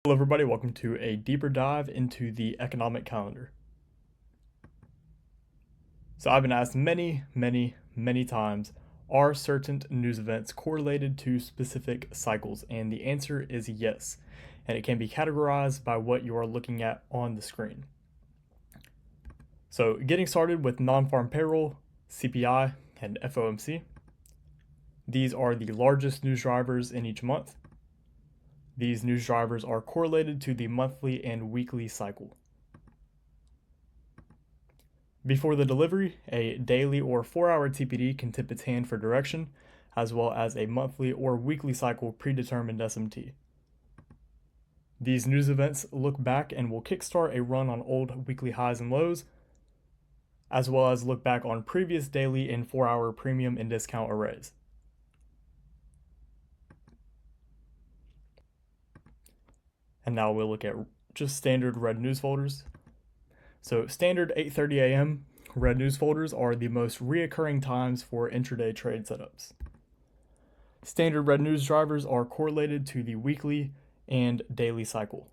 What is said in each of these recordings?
Hello everybody, welcome to a deeper dive into the economic calendar. So I've been asked many times, are certain news events correlated to specific cycles? And the answer is yes. And it can be categorized by what you are looking at on the screen. So getting started with non-farm payroll, CPI, and FOMC. These are the largest news drivers in each month. These news drivers are correlated to the monthly and weekly cycle. Before the delivery, a daily or 4-hour TPD can tip its hand for direction, as well as a monthly or weekly cycle predetermined SMT. These news events look back and will kickstart a run on old weekly highs and lows, as well as look back on previous daily and 4-hour premium and discount arrays. And now we'll look at just standard red news folders. So standard 8:30 a.m. red news folders are the most reoccurring times for intraday trade setups. Standard red news drivers are correlated to the weekly and daily cycle.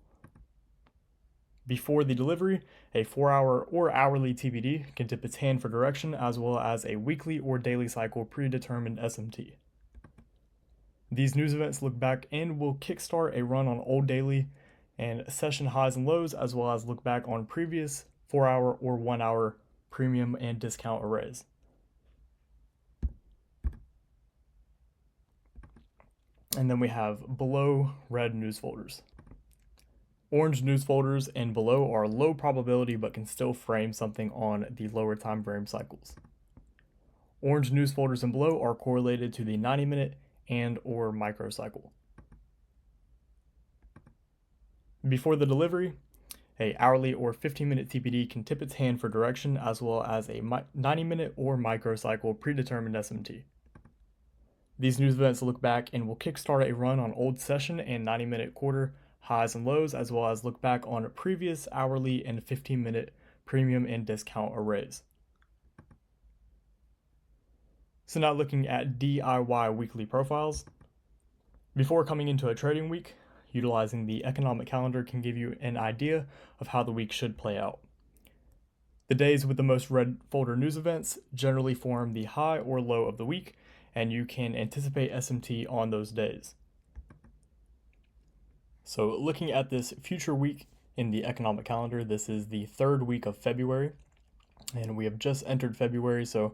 Before the delivery, a 4-hour or hourly TPD can tip its hand for direction, as well as a weekly or daily cycle predetermined SMT. These news events look back and will kickstart a run on old daily and session highs and lows, as well as look back on previous 4-hour or 1-hour premium and discount arrays. And then we have below red news folders. Orange news folders and below are low probability but can still frame something on the lower time frame cycles. Orange news folders and below are correlated to the 90-minute and or microcycle. Before the delivery, a hourly or 15-minute TPD can tip its hand for direction, as well as a 90-minute or microcycle predetermined SMT. These news events look back and will kickstart a run on old session and 90-minute quarter highs and lows, as well as look back on previous hourly and 15-minute premium and discount arrays. So now looking at DIY weekly profiles. Before coming into a trading week, utilizing the economic calendar can give you an idea of how the week should play out. The days with the most red folder news events generally form the high or low of the week, and you can anticipate SMT on those days. So looking at this future week in the economic calendar, this is the third week of February, and we have just entered February. So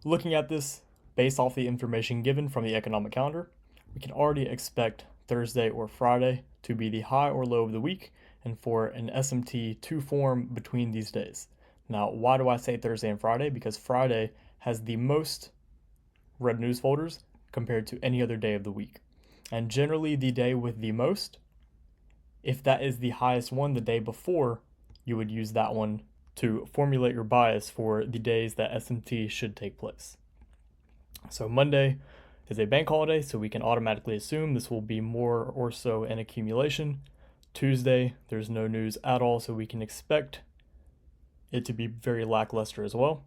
looking at this based off the information given from the economic calendar, we can already expect Thursday or Friday to be the high or low of the week, and for an SMT to form between these days. Now, why do I say Thursday and Friday? Because Friday has the most red news folders compared to any other day of the week. And generally the day with the most, if that is the highest one the day before, you would use that one to formulate your bias for the days that SMT should take place. So Monday is a bank holiday, so we can automatically assume this will be more or so an accumulation. Tuesday, there's no news at all, so we can expect it to be very lackluster as well.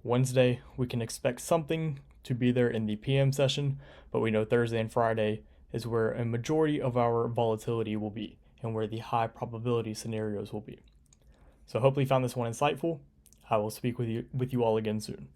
Wednesday, we can expect something to be there in the PM session, but we know Thursday and Friday is where a majority of our volatility will be and where the high probability scenarios will be. So hopefully you found this one insightful. I will speak with you all again soon.